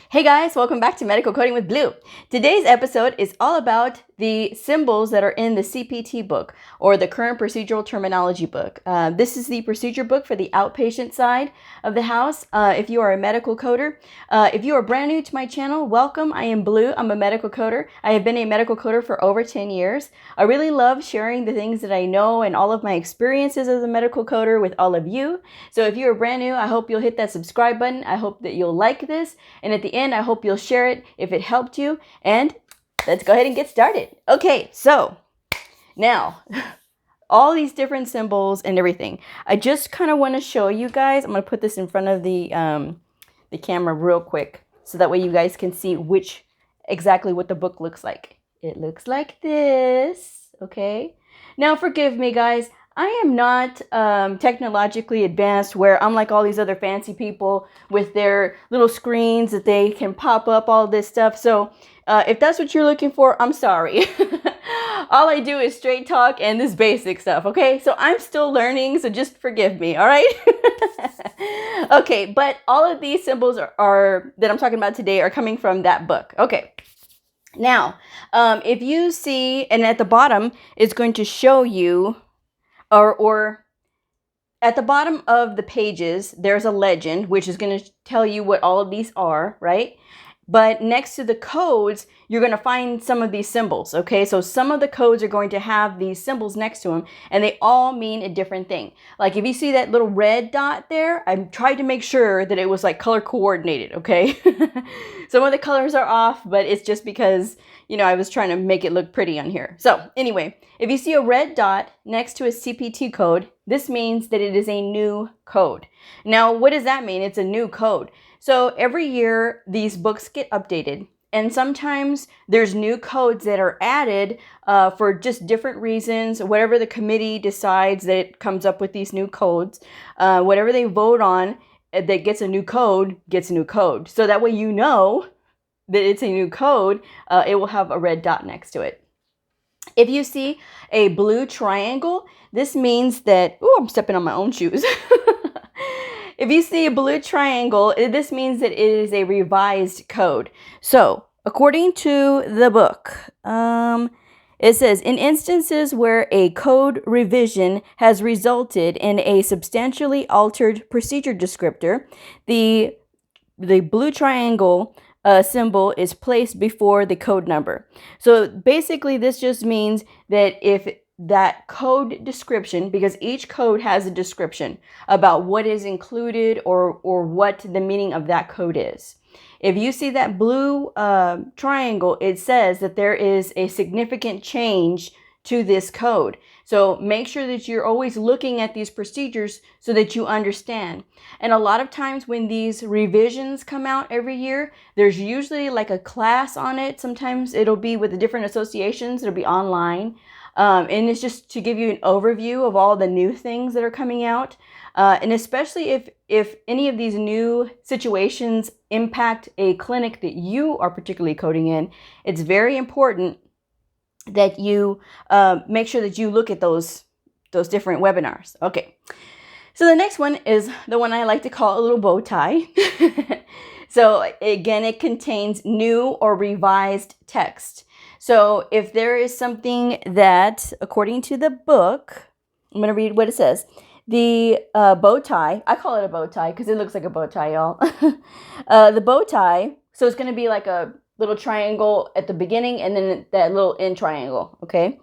Hey guys, welcome back to Medical Coding with Blue. Today's episode is all about the symbols that are in the CPT book or the Current Procedural Terminology book. This is the procedure book for the outpatient side of the house. If you are a medical coder, if you are brand new to my channel, welcome. I am Blue. I'm a medical coder. I have been a medical coder for over 10 years. I really love sharing the things that I know and all of my experiences as a medical coder with all of you. So if you are brand new, I hope you'll hit that subscribe button. I hope that you'll like this. And at the end, I hope you'll share it if it helped you. And let's go ahead and get started. Okay, so now all these different symbols and everything. I just kind of want to show you guys. I'm going to put this in front of the camera real quick so that way you guys can see exactly what the book looks like. It looks like this. Okay. Now forgive me, guys. I am not technologically advanced where I'm like all these other fancy people with their little screens that they can pop up all this stuff. So if that's what you're looking for, I'm sorry. All I do is straight talk and this basic stuff, okay? So I'm still learning, so just forgive me, all right? Okay, but all of these symbols are that I'm talking about today are coming from that book. Okay. Now, if you see, and at the bottom, it's going to show you or at the bottom of the pages, there's a legend, which is going to tell you what all of these are, right? But next to the codes, you're going to find some of these symbols, okay? So some of the codes are going to have these symbols next to them, and they all mean a different thing. Like if you see that little red dot there, I tried to make sure that it was like color coordinated, okay? Some of the colors are off, but it's just because, you know, I was trying to make it look pretty on here. So anyway, if you see a red dot next to a CPT code, this means that it is a new code. Now, what does that mean? It's a new code. So every year, these books get updated. And sometimes there's new codes that are added for just different reasons. Whatever the committee decides that it comes up with these new codes, whatever they vote on that gets a new code, gets a new code. So that way you know that it's a new code, it will have a red dot next to it. If you see a blue triangle, this means that, oh, I'm stepping on my own shoes. If you see a blue triangle, this means that it is a revised code. So, according to the book, it says, in instances where a code revision has resulted in a substantially altered procedure descriptor, the blue triangle symbol is placed before the code number. So basically, this just means that if that code description, because each code has a description about what is included or what the meaning of that code is. If you see that blue triangle, it says that there is a significant change to this code. So make sure that you're always looking at these procedures so that you understand. And a lot of times when these revisions come out every year, there's usually like a class on it. Sometimes it'll be with the different associations. It'll be online. And it's just to give you an overview of all the new things that are coming out. And especially if any of these new situations impact a clinic that you are particularly coding in, it's very important that you make sure that you look at those different webinars. Okay. So the next one is the one I like to call a little bow tie. So again, it contains new or revised text. So if there is something that, according to the book, I'm going to read what it says. The bow tie, I call it a bow tie because it looks like a bow tie, y'all. The bow tie, so it's going to be like a little triangle at the beginning and then that little end triangle, okay?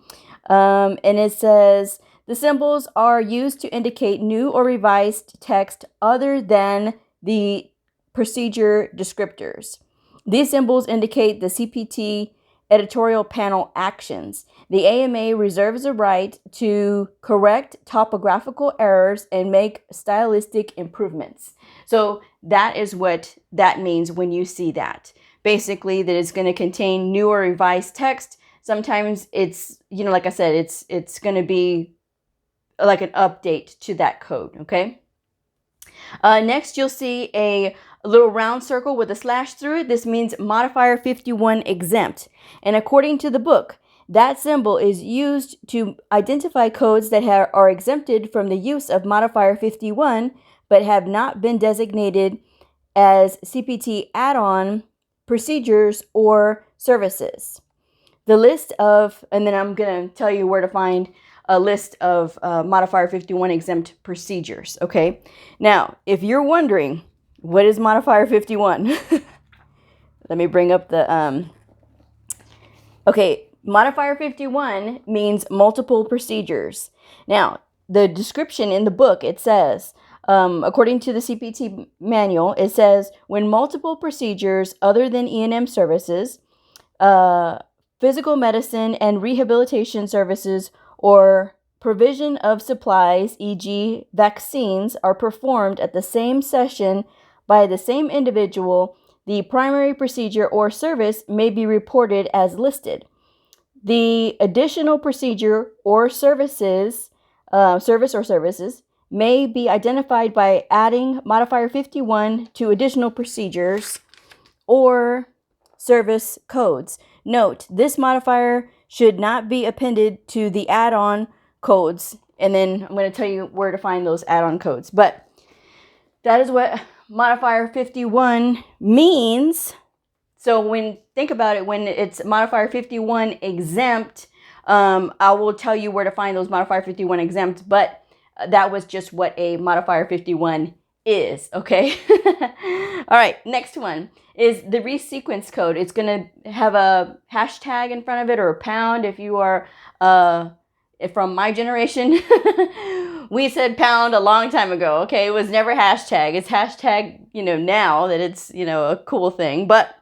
And it says, the symbols are used to indicate new or revised text other than the procedure descriptors. These symbols indicate the CPT editorial panel actions. The AMA reserves the right to correct topographical errors and make stylistic improvements. So that is what that means when you see that. Basically, that it's going to contain new or revised text. Sometimes it's, you know, like I said, it's going to be like an update to that code, okay? Next, you'll see a little round circle with a slash through it. This means Modifier 51 exempt. And according to the book, that symbol is used to identify codes that are exempted from the use of Modifier 51, but have not been designated as CPT add-on procedures or services. The list of, and then I'm going to tell you where to find a list of Modifier 51 exempt procedures, okay? Now, if you're wondering, what is Modifier 51? Let me bring up the, okay, Modifier 51 means multiple procedures. Now, the description in the book, it says, according to the CPT manual, it says, when multiple procedures other than E&M services, physical medicine and rehabilitation services, or provision of supplies, e.g. vaccines, are performed at the same session by the same individual, the primary procedure or service may be reported as listed. The additional procedure or services, may be identified by adding Modifier 51 to additional procedures or service codes. Note, this modifier should not be appended to the add-on codes. And then I'm going to tell you where to find those add-on codes. But that is what Modifier 51 means. So think about it, when it's Modifier 51 exempt, I will tell you where to find those Modifier 51 exempt, but that was just what a Modifier 51 is, okay? All right, next one is the Resequenced code. It's going to have a hashtag in front of it, or a pound if you are from my generation. We said pound a long time ago, okay? It was never hashtag. It's hashtag, now that it's, a cool thing. But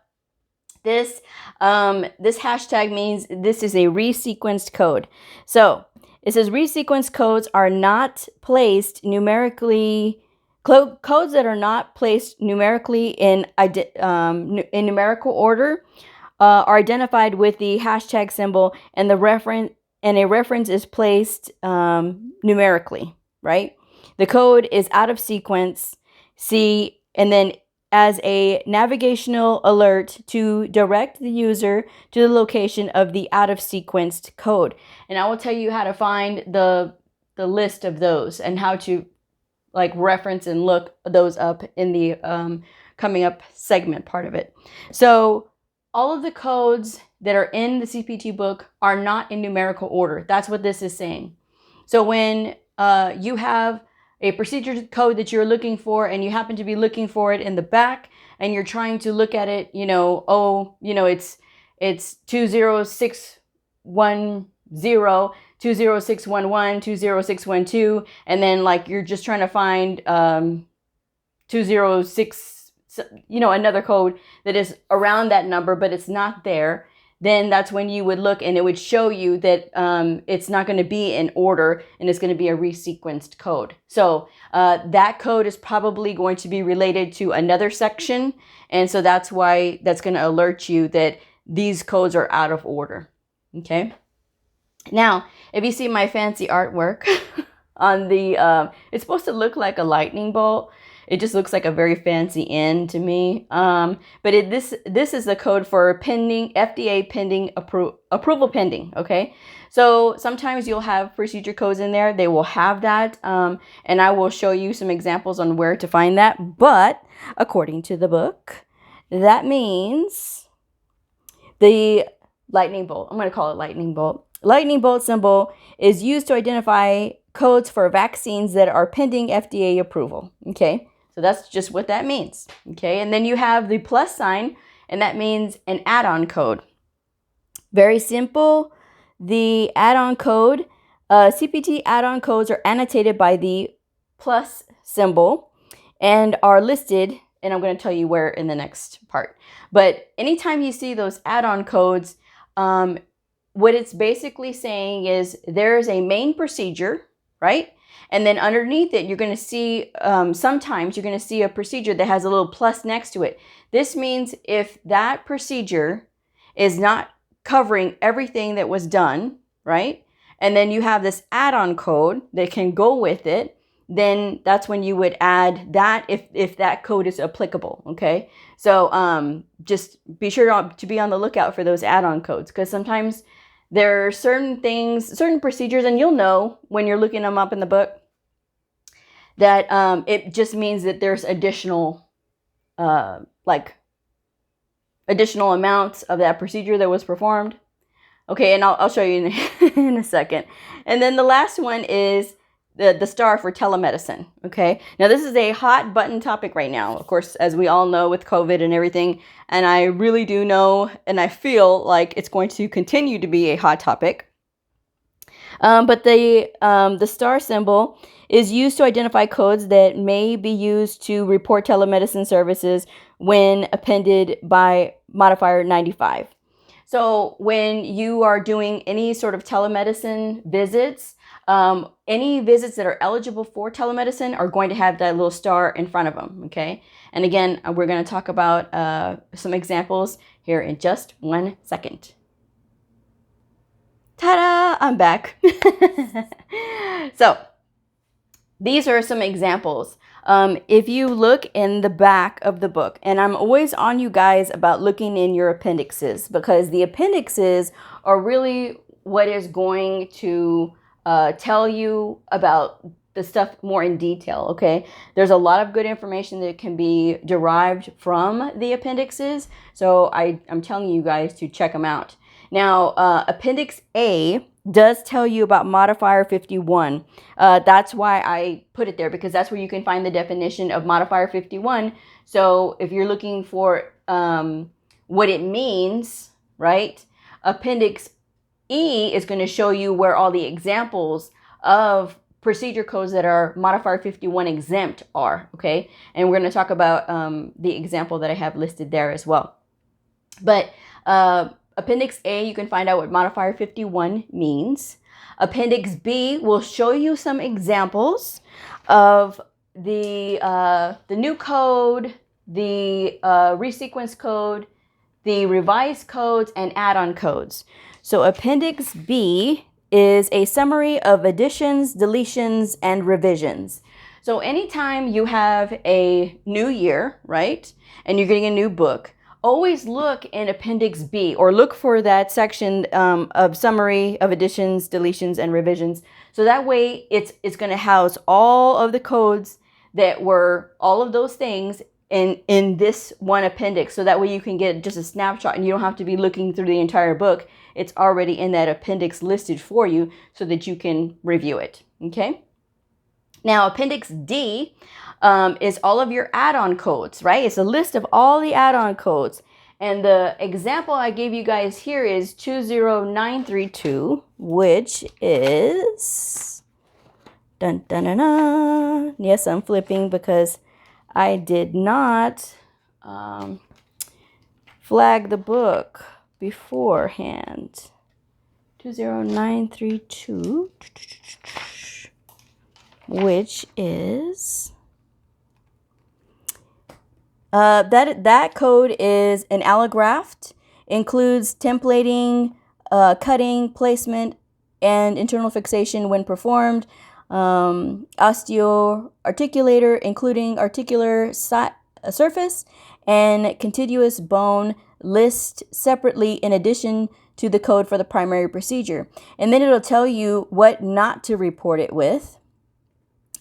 this hashtag means this is a resequenced code. So it says resequenced codes are not placed numerically. Codes that are not placed numerically in numerical order are identified with the hashtag symbol, and a reference is placed numerically, right? The code is out of sequence. And then as a navigational alert to direct the user to the location of the out of sequenced code. And I will tell you how to find the list of those and how to reference and look those up in the coming up segment part of it. So all of the codes that are in the CPT book are not in numerical order. That's what this is saying. So when you have a procedure code that you're looking for, and you happen to be looking for it in the back, and you're trying to look at it, it's 20610, 20611, 20612, and then you're just trying to find 206, another code that is around that number, but it's not there. Then that's when you would look, and it would show you that it's not going to be in order, and it's going to be a resequenced code. So that code is probably going to be related to another section, and so that's why that's going to alert you that these codes are out of order. Okay. Now, if you see my fancy artwork on the, it's supposed to look like a lightning bolt. It just looks like a very fancy N to me. But this is the code for pending, FDA pending, approval pending, okay? So sometimes you'll have procedure codes in there. They will have that, and I will show you some examples on where to find that. But according to the book, that means the lightning bolt. I'm going to call it lightning bolt. Lightning bolt symbol is used to identify codes for vaccines that are pending FDA approval, okay? So that's just what that means, okay? And then you have the plus sign, and that means an add-on code. Very simple. The add-on code, CPT add-on codes are annotated by the plus symbol and are listed, and I'm going to tell you where in the next part. But anytime you see those add-on codes, what it's basically saying is there's a main procedure, right? And then underneath it, you're going to see, sometimes you're going to see a procedure that has a little plus next to it. This means if that procedure is not covering everything that was done, right? And then you have this add-on code that can go with it, then that's when you would add that if that code is applicable, okay? So just be sure to be on the lookout for those add-on codes, because sometimes there are certain things, certain procedures, and you'll know when you're looking them up in the book, that it just means that there's additional additional amounts of that procedure that was performed. Okay, and I'll show you in a second. And then the last one is the star for telemedicine. Okay, now this is a hot button topic right now, of course, as we all know, with COVID and everything. And I really do know, and I feel like it's going to continue to be a hot topic. But the star symbol is used to identify codes that may be used to report telemedicine services when appended by Modifier 95. So when you are doing any sort of telemedicine visits, any visits that are eligible for telemedicine are going to have that little star in front of them, okay? And again, we're going to talk about some examples here in just 1 second. Ta-da! I'm back. So these are some examples. If you look in the back of the book, and I'm always on you guys about looking in your appendixes, because the appendixes are really what is going to tell you about the stuff more in detail, okay? There's a lot of good information that can be derived from the appendixes, so I'm telling you guys to check them out. Now, Appendix A does tell you about Modifier 51. That's why I put it there, because that's where you can find the definition of Modifier 51. So if you're looking for what it means, right, Appendix E is going to show you where all the examples of procedure codes that are Modifier 51 exempt are, okay? And we're going to talk about the example that I have listed there as well. But Appendix A, you can find out what Modifier 51 means. Appendix B will show you some examples of the new code, the resequenced code, the revised codes, and add-on codes. So Appendix B is a summary of additions, deletions, and revisions. So anytime you have a new year, right, and you're getting a new book, always look in Appendix B, or look for that section of summary of additions, deletions, and revisions. So that way it's going to house all of the codes that were all of those things in this one appendix. So that way you can get just a snapshot and you don't have to be looking through the entire book. It's already in that appendix listed for you so that you can review it. Okay. Now, Appendix D is all of your add-on codes, right? It's a list of all the add-on codes. And the example I gave you guys here is 20932, which is, dun, dun, dun, dun. Yes, I'm flipping because I did not flag the book beforehand. 20932, which is that code is an allograft, includes templating, cutting, placement, and internal fixation when performed. Osteoarticulator, including articular surface and contiguous bone, list separately in addition to the code for the primary procedure. And then it'll tell you what not to report it with.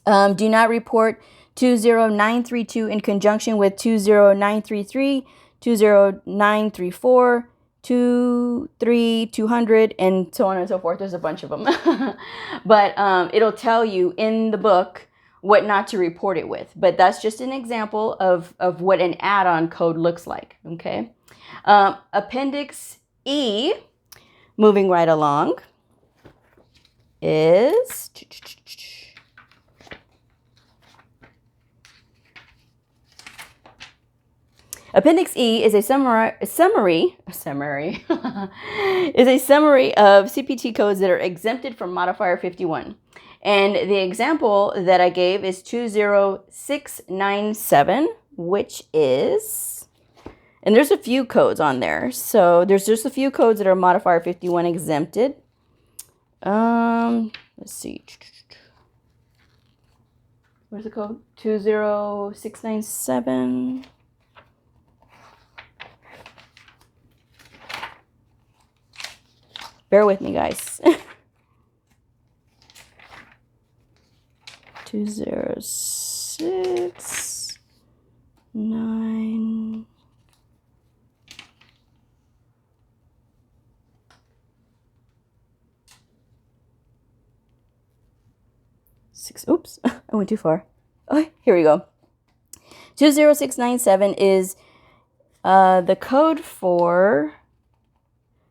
Do not report 20932 in conjunction with 20933, 20934, 200, and so on and so forth. There's a bunch of them. But it'll tell you in the book what not to report it with. But that's just an example of what an add-on code looks like. Okay. Appendix E, moving right along, is Appendix E is a summary is a summary of CPT codes that are exempted from Modifier 51. And the example that I gave is 20697, which is, and there's a few codes on there. So there's just a few codes that are Modifier 51 exempted. Let's see. Where's the code? 20697. Bear with me, guys. 20697. oops, I went too far. Oh, here we go. 20697 is the code for,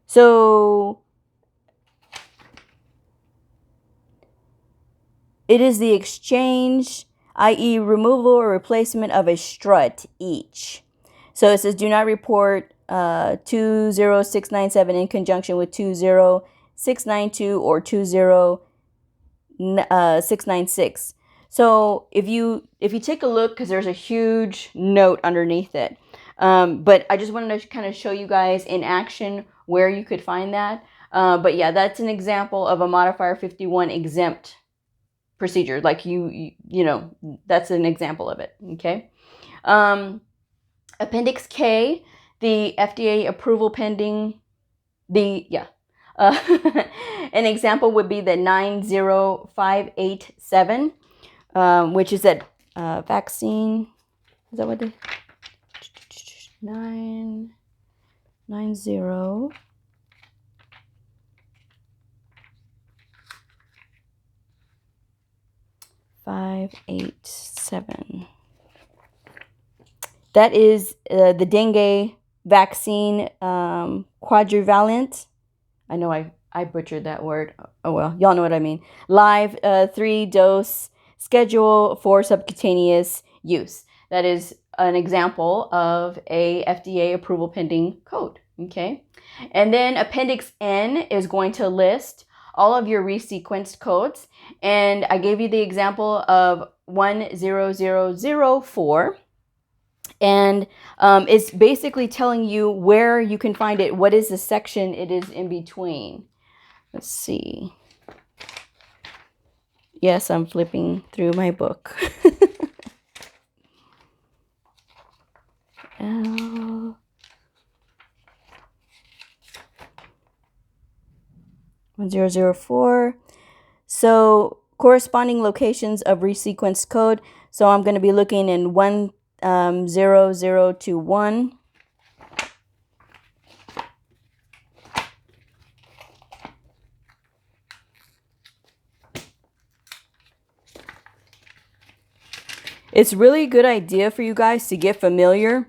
so it is the exchange, i.e. removal or replacement of a strut each. So it says do not report 20697 in conjunction with 20692 or 20696. So if you take a look, because there's a huge note underneath it, but I just wanted to kind of show you guys in action where you could find that. But yeah, that's an example of a modifier 51 exempt procedure. Like you know, that's an example of it. Okay. Appendix K, the FDA approval pending, an example would be the 90587, which is that vaccine. Is that what they? 9905887. That is the dengue vaccine quadrivalent. I know I butchered that word. Oh well, y'all know what I mean. Live 3-dose schedule for subcutaneous use. That is an example of a FDA approval pending code. Okay. And then Appendix N is going to list all of your resequenced codes. And I gave you the example of 10004. And it's basically telling you where you can find it. What is the section it is in between? Let's see. Yes, I'm flipping through my book. L 1004. So corresponding locations of resequenced code. So I'm going to be looking in 10021. It's really a good idea for you guys to get familiar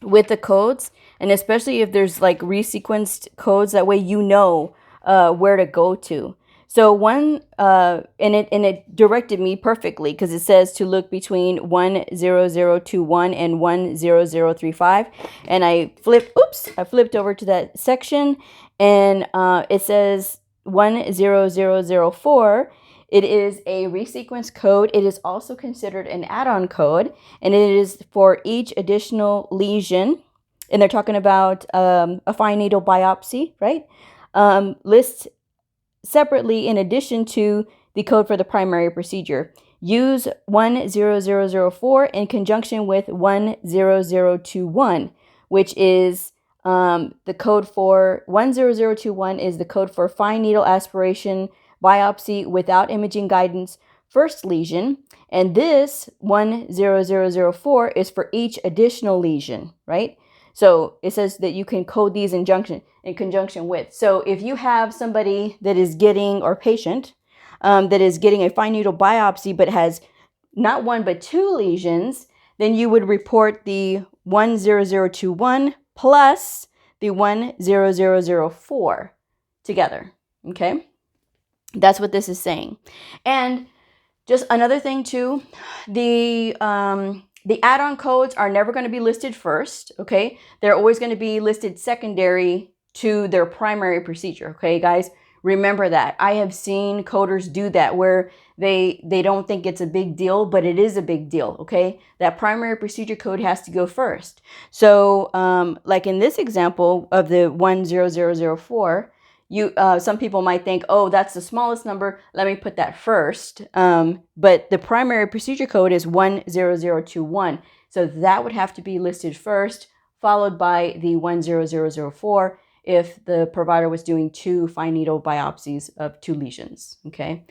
with the codes, and especially if there's like resequenced codes, that way you know where to go to. So one, and it directed me perfectly, because it says to look between 10021 and 10035, and I flipped over to that section, and it says 10004. It is a resequenced code. It is also considered an add-on code, and it is for each additional lesion. And they're talking about a fine needle biopsy, right? Lists separately in addition to the code for the primary procedure. Use 10004 in conjunction with 10021, which is the code for 10021 is the code for fine needle aspiration biopsy without imaging guidance, first lesion, and this 10004 is for each additional lesion, right? So it says that you can code these in conjunction with. So if you have somebody that is getting, or patient that is getting a fine needle biopsy but has not one but two lesions, then you would report the 10021 plus the 10004 together, okay? That's what this is saying. And just another thing too, the add-on codes are never going to be listed first, okay? They're always going to be listed secondary to their primary procedure, okay, guys? Remember that. I have seen coders do that where they don't think it's a big deal, but it is a big deal, okay? That primary procedure code has to go first. So like in this example of the 10004, some people might think, oh, that's the smallest number, let me put that first. But the primary procedure code is 10021. So that would have to be listed first, followed by the 10004 if the provider was doing 2 fine needle biopsies of 2 lesions, okay?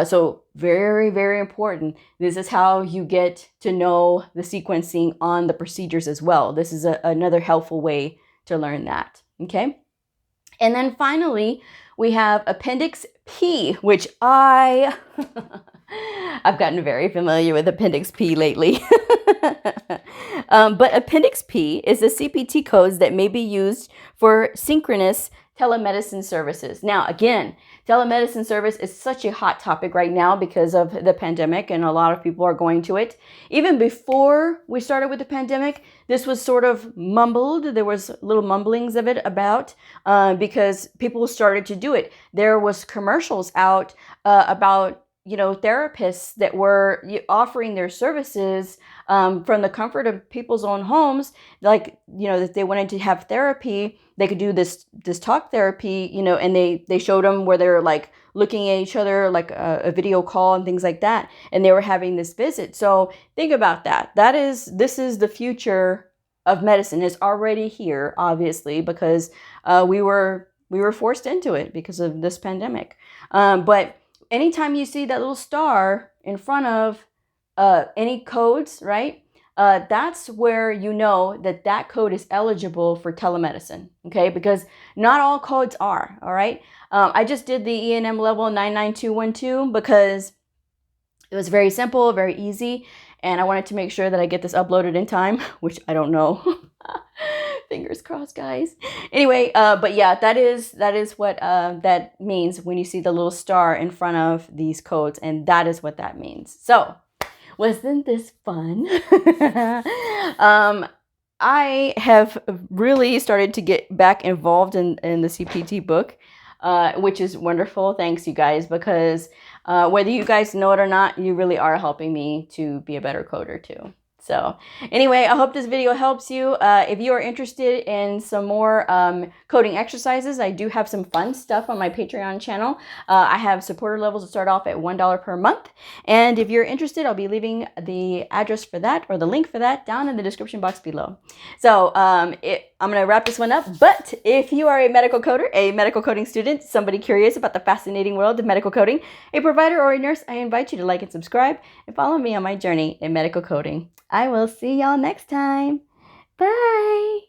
So very, very important. This is how you get to know the sequencing on the procedures as well. This is another helpful way to learn that, okay? And then finally, we have Appendix P, which I've gotten very familiar with Appendix P lately. But Appendix P is the CPT codes that may be used for synchronous telemedicine services. Now, again, telemedicine service is such a hot topic right now because of the pandemic, and a lot of people are going to it. Even before we started with the pandemic, this was sort of mumbled. There was little mumblings of it about because people started to do it. There was commercials out about therapists that were offering their services from the comfort of people's own homes, like, that they wanted to have therapy, they could do this talk therapy, and they showed them where they're like looking at each other, like a video call and things like that. And they were having this visit. So think about that. This is the future of medicine. It's already here, obviously, because we were forced into it because of this pandemic. But anytime you see that little star in front of any codes, right? That's where you know that code is eligible for telemedicine, okay? Because not all codes are, all right? I just did the E&M level 99212 because it was very simple, very easy, and I wanted to make sure that I get this uploaded in time, which I don't know. Fingers crossed, guys. Anyway, but yeah, that is what that means when you see the little star in front of these codes, and that is what that means. So, wasn't this fun? I have really started to get back involved in the CPT book, which is wonderful. Thanks, you guys, because whether you guys know it or not, you really are helping me to be a better coder too. So anyway, I hope this video helps you. If you are interested in some more coding exercises, I do have some fun stuff on my Patreon channel. I have supporter levels that start off at $1 per month. And if you're interested, I'll be leaving the address for that or the link for that down in the description box below. So I'm going to wrap this one up. But if you are a medical coder, a medical coding student, somebody curious about the fascinating world of medical coding, a provider or a nurse, I invite you to like and subscribe and follow me on my journey in medical coding. I will see y'all next time. Bye.